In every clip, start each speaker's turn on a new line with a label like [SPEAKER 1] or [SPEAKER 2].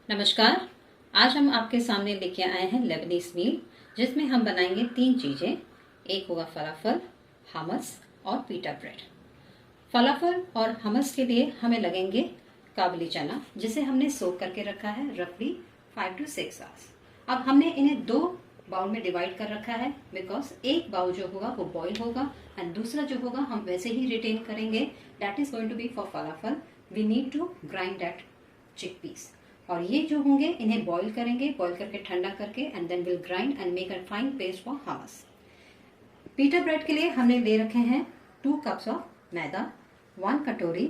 [SPEAKER 1] नमस्कार। आज हम आपके सामने लेके आए हैं लेबनीज मील, जिसमें हम बनाएंगे 3 चीज़ें। एक होगा फलाफल, हमस और पीटा ब्रेड। फलाफल और हमस के लिए हमें लगेंगे काबुली चना, जिसे हमने सोक करके रखा है रफली 5 to 6 आवर्स। अब हमने इन्हें 2 बाउल में डिवाइड कर रखा है, बिकॉज एक बाउल जो होगा वो बॉईल होगा एंड दूसरा जो होगा हम वैसे ही रिटेन करेंगे। That is going to be for falafel. We need to grind that chickpeas. और ये जो होंगे इन्हें बॉईल करेंगे, बॉईल करके ठंडा करके and then will grind and make a fine paste for hummus. Pita bread के लिए हमने ले रखे हैं 2 कप्स ऑफ मैदा, 1 कटोरी,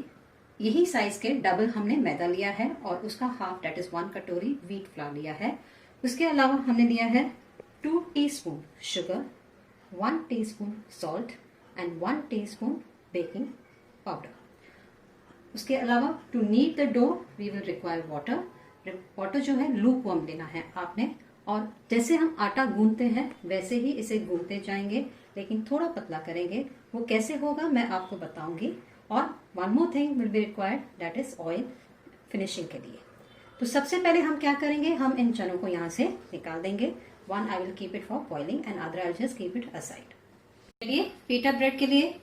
[SPEAKER 1] यही साइज के डबल हमने मैदा लिया है, और उसका हाफ दैट इज 1 कटोरी व्हीट फ्लावर लिया है। उसके अलावा हमने लिया है 2 teaspoon sugar, 1 teaspoon salt and 1 teaspoon baking powder. उसके अलावा to need the dough we will require water. Water जो है लूप वार्म लेना है आपने, और जैसे हम आटा गूंथते हैं वैसे ही इसे गूंथते जाएंगे, लेकिन थोड़ा पतला करेंगे। वो कैसे होगा मैं आपको बताऊंगी। और one more thing will be required, that is oil finishing के लिए। तो सबसे पहले हम क्या करेंगे, हम इन चनों को यहाँ से निकाल देंगे। One I will keep it for boiling and other I will just keep it aside. चलिए, पीटा ब्रेड के लिए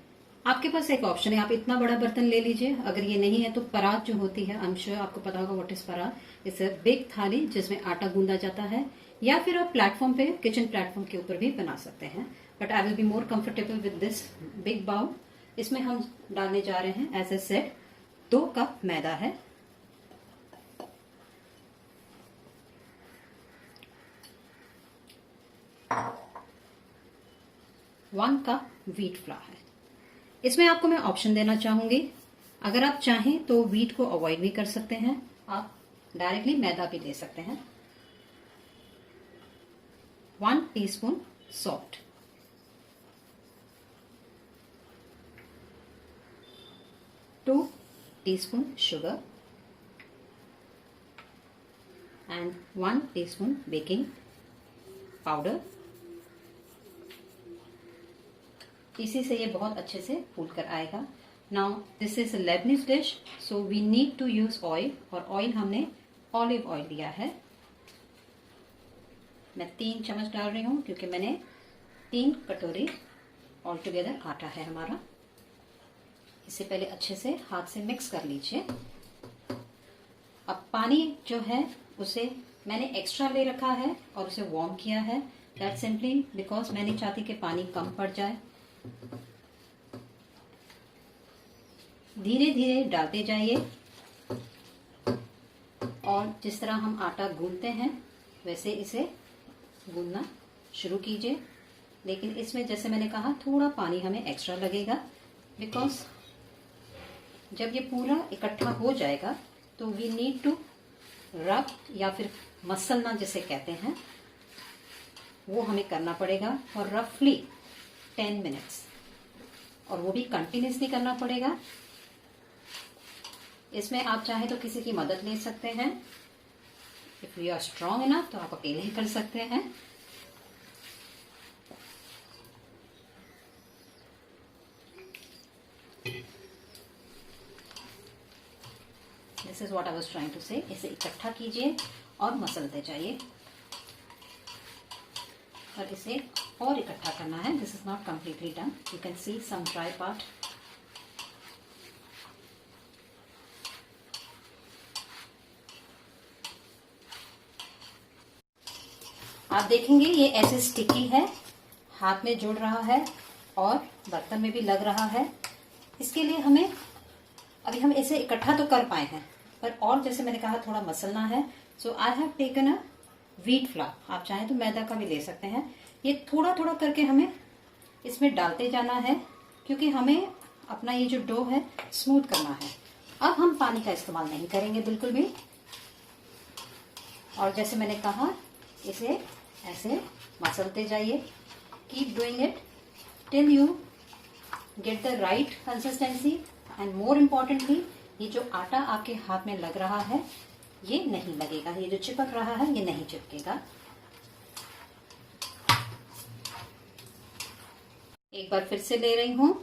[SPEAKER 1] आपके पास एक ऑप्शन है, आप इतना बड़ा बर्तन ले लीजिए। अगर ये नहीं है तो परात जो होती है, आई एम श्योर आपको पता होगा व्हाट इज परात। इट्स अ बिग थाली जिसमें आटा गूंदा जाता है, या फिर आप प्लेटफॉर्म पे, किचन प्लेटफॉर्म के ऊपर भी बना सकते हैं। But I will be more comfortable with this big bowl. इसमें हम डालने जा रहे हैं, एज ए सेड, 2 कप मैदा है, 1 कप व्हीट फ्लावर है। इसमें आपको मैं ऑप्शन देना चाहूंगी, अगर आप चाहें तो व्हीट को अवॉइड भी कर सकते हैं, आप डायरेक्टली मैदा भी ले सकते हैं। 1 teaspoon salt, 2 teaspoon sugar and 1 teaspoon baking powder. इसी से ये बहुत अच्छे से फूल कर आएगा। Now this is a Lebanese dish, so we need to use oil, और ऑयल हमने ऑलिव ऑयल लिया है। मैं 3 चम्मच डाल रही हूँ, क्योंकि मैंने 3 कटोरी ऑल टुगेदर आटा है हमारा। इसे पहले अच्छे से हाथ से मिक्स कर लीजिए। अब पानी जो है उसे मैंने एक्स्ट्रा ले रखा है और उसे वार्म किया है। दैट सिंपली बिकॉज मैं नहीं चाहती कि पानी कम पड़ जाए। धीरे धीरे डालते जाइए, और जिस तरह हम आटा गूंथते हैं वैसे इसे गूंथना शुरू कीजिए। लेकिन इसमें जैसे मैंने कहा थोड़ा पानी हमें एक्स्ट्रा लगेगा, बिकॉज जब ये पूरा इकट्ठा हो जाएगा तो वी नीड टू रब, या फिर मसलना जिसे कहते हैं, वो हमें करना पड़ेगा फॉर रफली 10 मिनट्स, और वो भी कंटिन्यूसली करना पड़ेगा। इसमें आप चाहे तो किसी की मदद ले सकते हैं। If you are strong enough तो आप अकेले ही कर सकते हैं। This is what I was trying to say. इसे इकट्ठा कीजिए और मसलते जाइए, और इसे और इकट्ठा करना है। This is not completely done, you can see some dry part. आप देखेंगे ये ऐसे स्टिकी है, हाथ में जुड़ रहा है और बर्तन में भी लग रहा है। इसके लिए हमें, अभी हम इसे इकट्ठा तो कर पाए हैं, पर और जैसे मैंने कहा थोड़ा मसलना है। So I have taken a wheat flour, आप चाहें तो मैदा का भी ले सकते हैं। ये थोड़ा थोड़ा करके हमें इसमें डालते जाना है, क्योंकि हमें अपना ये जो डो है स्मूथ करना है। अब हम पानी का इस्तेमाल नहीं करेंगे बिल्कुल भी, और जैसे मैंने कहा इसे ऐसे मसलते जाइए। Keep doing it till you get the right consistency, and more importantly ये जो आटा आपके हाथ में लग रहा है ये नहीं लगेगा, ये जो चिपक रहा है ये नहीं चिपकेगा। एक बार फिर से ले रही हूं।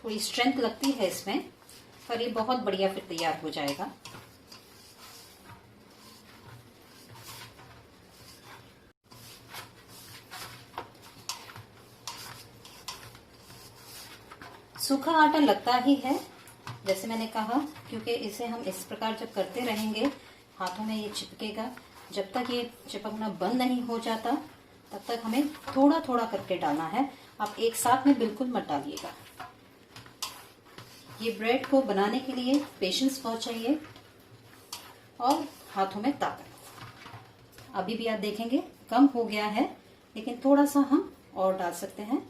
[SPEAKER 1] थोड़ी स्ट्रेंथ लगती है इसमें, पर ये बहुत बढ़िया फिर तैयार हो जाएगा। सूखा आटा लगता ही है, जैसे मैंने कहा, क्योंकि इसे हम इस प्रकार जब करते रहेंगे हाथों में ये चिपकेगा। जब तक ये चिपकना बंद नहीं हो जाता तब तक हमें थोड़ा थोड़ा करके डालना है। आप एक साथ में बिल्कुल मत डालिएगा। ये ब्रेड को बनाने के लिए पेशेंस बहुत चाहिए और हाथों में ताकत। अभी भी आप देखेंगे कम हो गया है, लेकिन थोड़ा सा हम और डाल सकते हैं।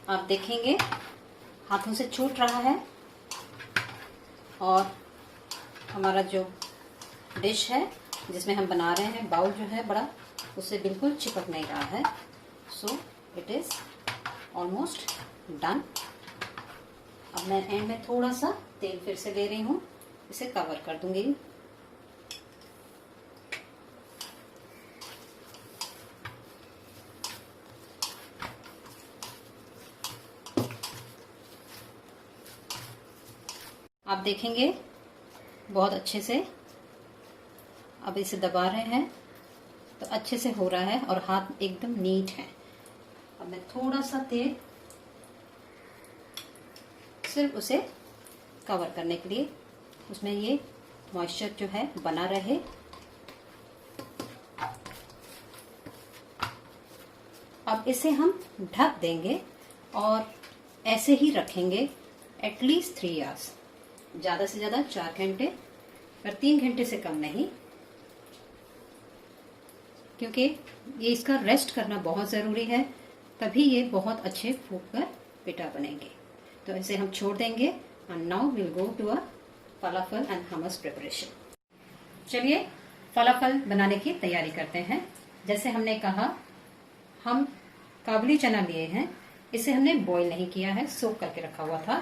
[SPEAKER 1] आप देखेंगे हाथों से छूट रहा है और हमारा जो डिश है जिसमें हम बना रहे हैं, बाउल जो है बड़ा, उससे बिल्कुल चिपक नहीं रहा है। So it is almost done. अब मैं एंड में थोड़ा सा तेल फिर से ले रही हूँ, इसे कवर कर दूंगी। आप देखेंगे बहुत अच्छे से अब इसे दबा रहे हैं तो अच्छे से हो रहा है और हाथ एकदम नीट है। अब मैं थोड़ा सा तेल सिर्फ उसे कवर करने के लिए, उसमें ये मॉइस्चर जो है बना रहे। अब इसे हम ढक देंगे और ऐसे ही रखेंगे एटलीस्ट 3 आवर्स, ज्यादा से ज्यादा 4 घंटे, पर 3 घंटे से कम नहीं, क्योंकि ये इसका रेस्ट करना बहुत जरूरी है, तभी ये बहुत अच्छे फूक कर पिटा बनेंगे। तो इसे हम छोड़ देंगे and now will go to a falafel and hummus preparation. चलिए फलाफल बनाने की तैयारी करते हैं। जैसे हमने कहा, हम काबुली चना लिए हैं, इसे हमने बॉईल नहीं किया है, सोक करके रखा हुआ था।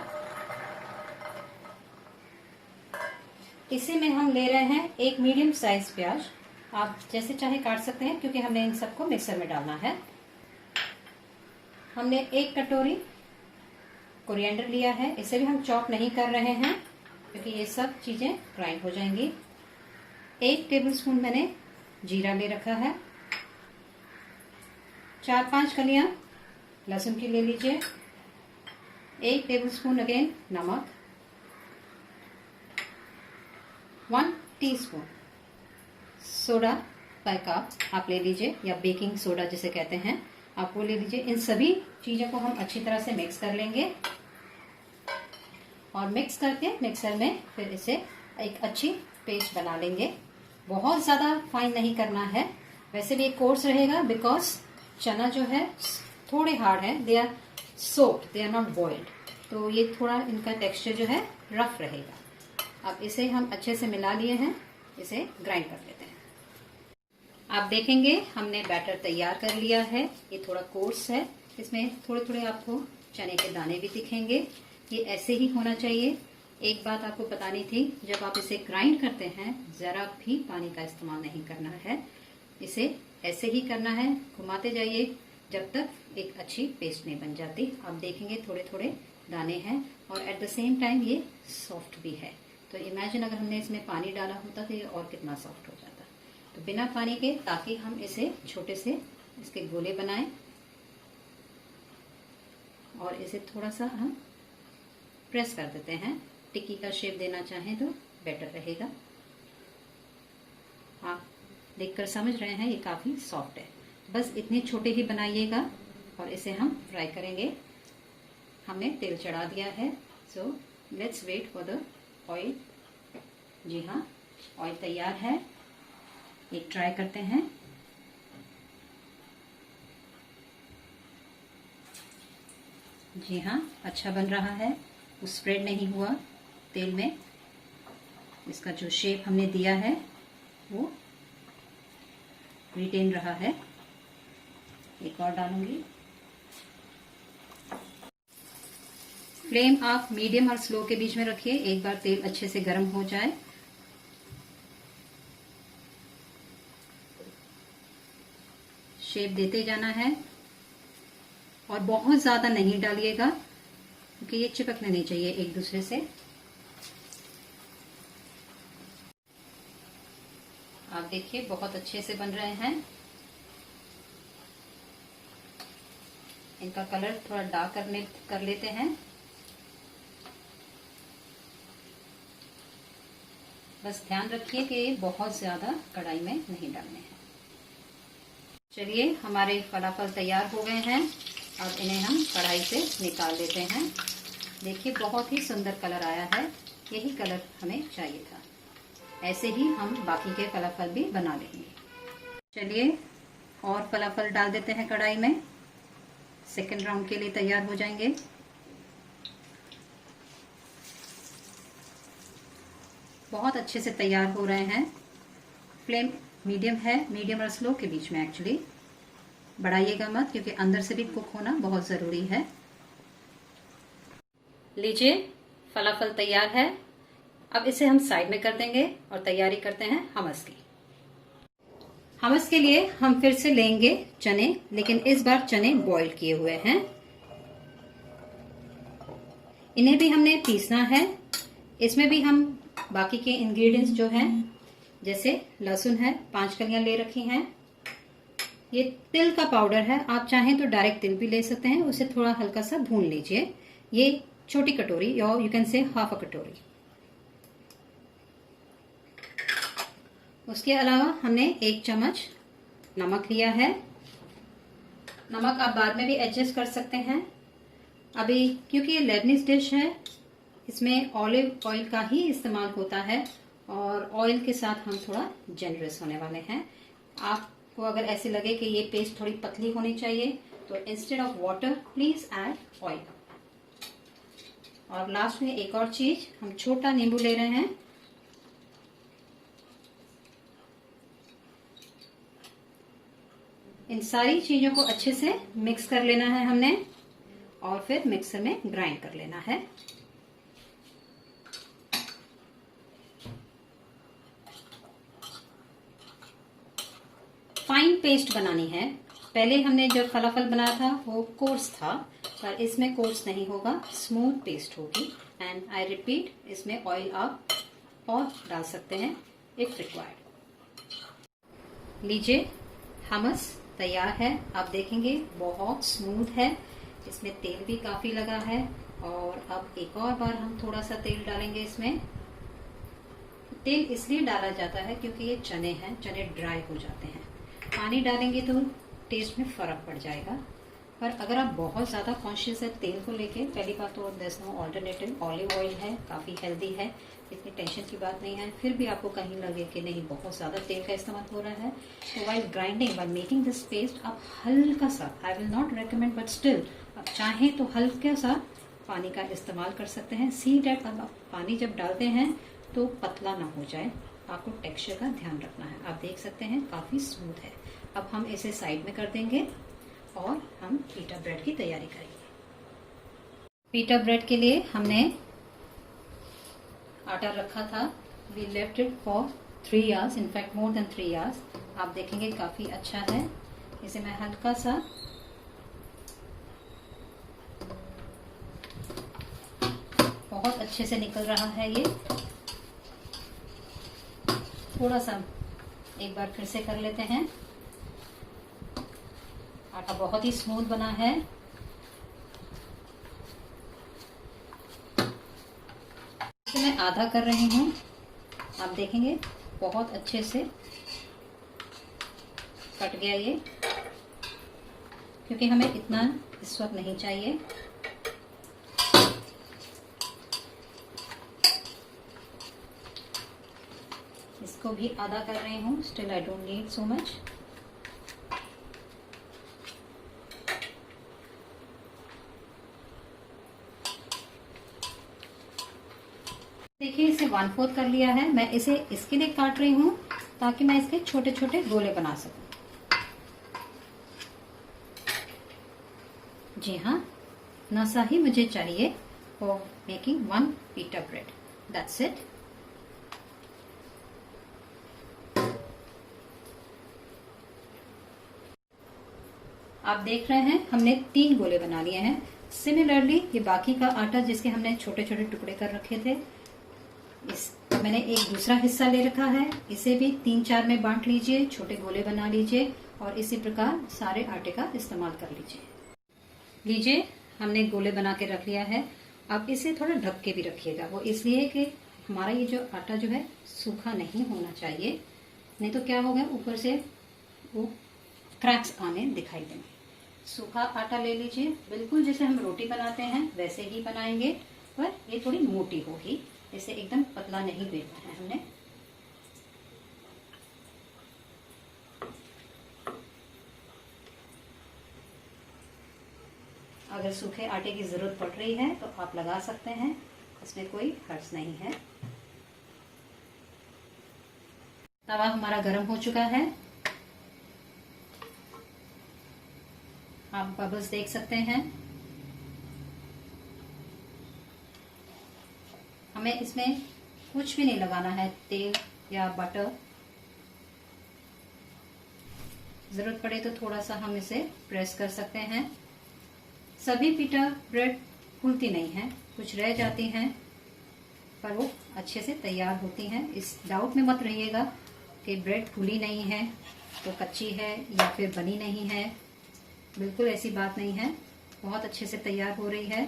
[SPEAKER 1] इसी में हम ले रहे हैं एक मीडियम साइज प्याज, आप जैसे चाहे काट सकते हैं, क्योंकि हमने इन सबको मिक्सर में डालना है। हमने 1 कटोरी कोरिएंडर लिया है, इसे भी हम चॉप नहीं कर रहे हैं क्योंकि ये सब चीजें ग्राइंड हो जाएंगी। 1 टेबलस्पून मैंने जीरा ले रखा है। 4-5 कलियां लहसुन की ले लीजिए। 1 टेबलस्पून अगेन नमक। 1 टीस्पून सोडा बाइकार्ब आप ले लीजिए, या बेकिंग सोडा जिसे कहते हैं, आप वो ले लीजिए। इन सभी चीजों को हम अच्छी तरह से मिक्स कर लेंगे और मिक्स करके मिक्सर में फिर इसे एक अच्छी पेस्ट बना लेंगे। बहुत ज्यादा फाइन नहीं करना है, वैसे भी एक कोर्स रहेगा बिकॉज चना जो है थोड़े हार्ड है, they are soaked, they are not boiled, तो ये थोड़ा इनका टेक्सचर जो है रफ रहेगा। अब इसे हम अच्छे से मिला लिए हैं, इसे ग्राइंड कर लेते हैं। आप देखेंगे हमने बैटर तैयार कर लिया है। ये थोड़ा कोर्स है, इसमें थोड़े थोड़े आपको चने के दाने भी दिखेंगे। ये ऐसे ही होना चाहिए। एक बात आपको बतानी थी, जब आप इसे ग्राइंड करते हैं जरा भी पानी का इस्तेमाल नहीं करना है, इसे ऐसे ही करना है, घुमाते जाइए जब तक एक अच्छी पेस्ट नहीं बन जाती। आप देखेंगे थोड़े थोड़े दाने हैं और एट द सेम टाइम ये सॉफ्ट भी है। तो इमेजिन अगर हमने इसमें पानी डाला होता तो ये और कितना सॉफ्ट हो जाता। तो बिना पानी के, ताकि हम इसे छोटे से इसके गोले बनाएं और इसे थोड़ा सा हम प्रेस कर देते हैं। टिक्की का शेप देना चाहें तो बेटर रहेगा। आप देखकर समझ रहे हैं ये काफी सॉफ्ट है। बस इतने छोटे ही बनाइएगा और इसे हम फ्राई करेंगे। हमने तेल चढ़ा दिया है, so let's wait for the oil. जी हाँ, ऑयल तैयार है, एक ट्राई करते हैं। जी हाँ, अच्छा बन रहा है, वो स्प्रेड नहीं हुआ तेल में। इसका जो शेप हमने दिया है वो रिटेन रहा है। एक और डालूंगी। फ्लेम आप मीडियम और स्लो के बीच में रखिए, एक बार तेल अच्छे से गर्म हो जाए। शेप देते जाना है और बहुत ज्यादा नहीं डालिएगा क्योंकि ये चिपकने नहीं चाहिए एक दूसरे से। आप देखिए बहुत अच्छे से बन रहे हैं। इनका कलर थोड़ा डार्क कर लेते हैं। बस ध्यान रखिए कि ये बहुत ज्यादा कढ़ाई में नहीं डालने हैं। चलिए हमारे फलाफल तैयार हो गए हैं। अब इन्हें हम कढ़ाई से निकाल लेते हैं। देखिए बहुत ही सुंदर कलर आया है, यही कलर हमें चाहिए था। ऐसे ही हम बाकी के फलाफल भी बना लेंगे। चलिए और फलाफल डाल देते हैं कढ़ाई में। सेकेंड राउंड के लिए तैयार हो जाएंगे। बहुत अच्छे से तैयार हो रहे हैं। फ्लेम मीडियम है, मीडियम और स्लो के बीच में एक्चुअली। बढ़ाइएगा मत क्योंकि अंदर से भी कुक होना बहुत जरूरी है। लीजिए फलाफल तैयार है। अब इसे हम साइड में कर देंगे और तैयारी करते हैं हमस की। हमस के लिए हम फिर से लेंगे चने, लेकिन इस बार चने बॉईल किए हुए हैं। इन्हें भी हमने पीसना है। इसमें भी हम बाकी के इंग्रेडिएंट्स जो हैं, जैसे लहसुन है 5 कलियां ले रखी हैं। ये तिल का पाउडर है, आप चाहें तो डायरेक्ट तिल भी ले सकते हैं। उसे थोड़ा हल्का सा भून लीजिए। ये छोटी कटोरी या you can say half a कटोरी। उसके अलावा हमने 1 चम्मच नमक लिया है। नमक आप बाद में भी एडजस्ट कर सकते हैं। अभी क्योंकि ये लेबनीज डिश है, इसमें ऑलिव ऑयल का ही इस्तेमाल होता है और ऑयल के साथ हम थोड़ा जेनरस होने वाले हैं। आपको अगर ऐसे लगे कि ये पेस्ट थोड़ी पतली होनी चाहिए तो instead of water please add oil. और लास्ट में एक और चीज, हम छोटा नींबू ले रहे हैं। इन सारी चीजों को अच्छे से मिक्स कर लेना है हमने और फिर मिक्सर में ग्राइंड कर लेना है। फाइन पेस्ट बनानी है। पहले हमने जो फलाफल बनाया था वो कोर्स था, पर इसमें कोर्स नहीं होगा, स्मूथ पेस्ट होगी। एंड आई रिपीट, इसमें ऑयल आप और डाल सकते हैं इफ रिक्वायर्ड। लीजिए हमस तैयार है। आप देखेंगे बहुत स्मूथ है, इसमें तेल भी काफी लगा है। और अब एक और बार हम थोड़ा सा तेल डालेंगे इसमें। तेल इसलिए डाला जाता है क्योंकि ये चने हैं, चने ड्राई हो जाते हैं। पानी डालेंगे तो टेस्ट में फर्क पड़ जाएगा। पर अगर आप बहुत ज्यादा कॉन्शियस है तेल को लेके, पहली बात तो there no alternative, olive oil है, काफी हेल्दी है, इतनी टेंशन की बात नहीं है। फिर भी आपको कहीं लगे कि नहीं बहुत ज्यादा तेल का इस्तेमाल हो रहा है, तो while grinding, while making this paste, आप हल्का सा, I will not recommend but still आप चाहें तो हल्का सा पानी का इस्तेमाल कर सकते हैं। सी डेट अब पानी जब डालते हैं तो पतला ना हो जाए, आपको टेक्सचर का ध्यान रखना है। आप देख सकते हैं काफी स्मूथ है। अब हम इसे साइड में कर देंगे और हम पीटा ब्रेड की तैयारी करेंगे। पीटा ब्रेड के लिए हमने आटा रखा था। We left it for 3 hours, in fact more than 3 hours. आप देखेंगे काफी अच्छा है। इसे मैं हल्का सा बहुत अच्छे से निकल रहा है ये। थोड़ा सा एक बार फिर से कर लेते हैं। आटा बहुत ही स्मूथ बना है। इसे मैं आधा कर रही हूँ। आप देखेंगे बहुत अच्छे से कट गया ये, क्योंकि हमें इतना इस वक्त नहीं चाहिए। इसको भी आधा कर रही हूँ। Still I don't need so much. देखिए इसे 1/4 कर लिया है। मैं इसे इसके लिए काट रही हूँ ताकि मैं इसके छोटे छोटे गोले बना सकूं। जी हाँ, ना सा ही मुझे चाहिए for making 1 pita bread. That's it. आप देख रहे हैं हमने 3 गोले बना लिए हैं। सिमिलरली ये बाकी का आटा जिसके हमने छोटे छोटे टुकड़े कर रखे थे, इस मैंने एक दूसरा हिस्सा ले रखा है, इसे भी 3-4 में बांट लीजिए, छोटे गोले बना लीजिए और इसी प्रकार सारे आटे का इस्तेमाल कर लीजिए। हमने गोले बना के रख लिया है। अब इसे थोड़ा ढक के भी रखिएगा, वो इसलिए कि हमारा ये जो आटा जो है सूखा नहीं होना चाहिए, नहीं तो क्या होगा ऊपर से वो क्रैक्स आने दिखाई देंगे। सूखा आटा ले लीजिए, बिल्कुल जैसे हम रोटी बनाते हैं वैसे ही बनाएंगे, पर ये थोड़ी मोटी होगी, इसे एकदम पतला नहीं बेलना है हमने। अगर सूखे आटे की जरूरत पड़ रही है तो आप लगा सकते हैं, इसमें कोई हर्ज नहीं है। तवा हमारा गर्म हो चुका है, आप बबल्स देख सकते हैं। हमें इसमें कुछ भी नहीं लगाना है, तेल या बटर। जरूरत पड़े तो थोड़ा सा हम इसे प्रेस कर सकते हैं। सभी पिटा ब्रेड फूलती नहीं है, कुछ रह जाती हैं पर वो अच्छे से तैयार होती हैं। इस डाउट में मत रहिएगा कि ब्रेड फूली नहीं है तो कच्ची है या फिर बनी नहीं है, बिल्कुल ऐसी बात नहीं है, बहुत अच्छे से तैयार हो रही है।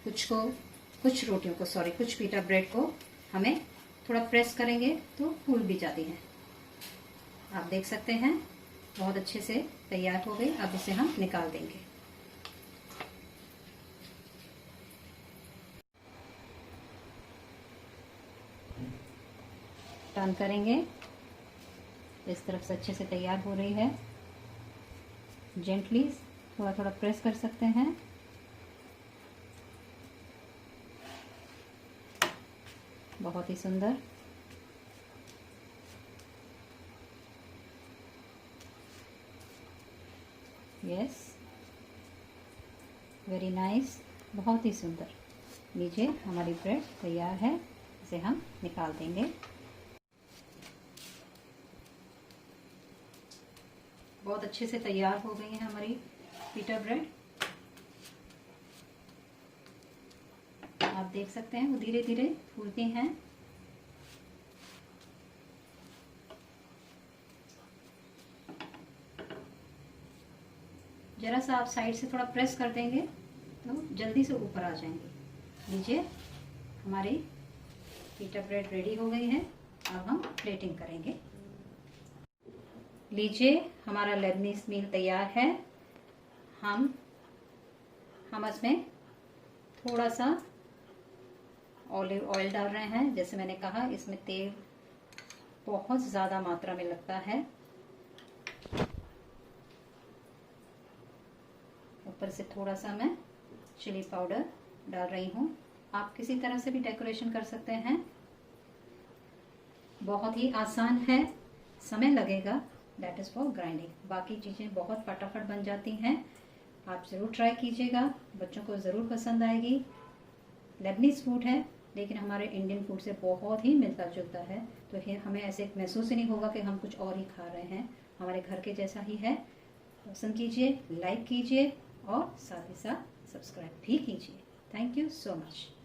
[SPEAKER 1] कुछ पिटा ब्रेड को हमें थोड़ा प्रेस करेंगे तो फूल भी जाती हैं। आप देख सकते हैं बहुत अच्छे से तैयार हो गई। अब इसे हम निकाल देंगे। टर्न करेंगे, इस तरफ से अच्छे से तैयार हो रही है। जेंटली थोड़ा थोड़ा प्रेस कर सकते हैं। बहुत ही सुंदर। यस, वेरी नाइस, बहुत ही सुंदर। लीजिए हमारी ब्रेड तैयार है, इसे हम निकाल देंगे। बहुत अच्छे से तैयार हो गई है हमारी पिटा ब्रेड। आप देख सकते हैं वो धीरे धीरे फूलती हैं। जरा सा आप साइड से थोड़ा प्रेस कर देंगे तो जल्दी से ऊपर आ जाएंगे। लीजिए हमारी पिटा ब्रेड रेडी हो गई है। अब हम प्लेटिंग करेंगे। लीजिए हमारा लेबनीज मील तैयार है। हम इसमें थोड़ा सा ऑलिव ऑयल डाल रहे हैं। जैसे मैंने कहा इसमें तेल बहुत ज़्यादा मात्रा में लगता है। ऊपर से थोड़ा सा मैं चिली पाउडर डाल रही हूँ। आप किसी तरह से भी डेकोरेशन कर सकते हैं। बहुत ही आसान है, समय लगेगा, दैट इज़ फॉर ग्राइंडिंग। बाकी चीज़ें बहुत फटाफट बन जाती हैं। आप ज़रूर ट्राई कीजिएगा, बच्चों को ज़रूर पसंद आएगी। लेबनीज फूड है लेकिन हमारे इंडियन फूड से बहुत ही मिलता जुलता है, तो फिर हमें ऐसे महसूस ही नहीं होगा कि हम कुछ और ही खा रहे हैं, हमारे घर के जैसा ही है। पसंद कीजिए, लाइक कीजिए और साथ ही साथ सब्सक्राइब भी कीजिए। Thank you so much.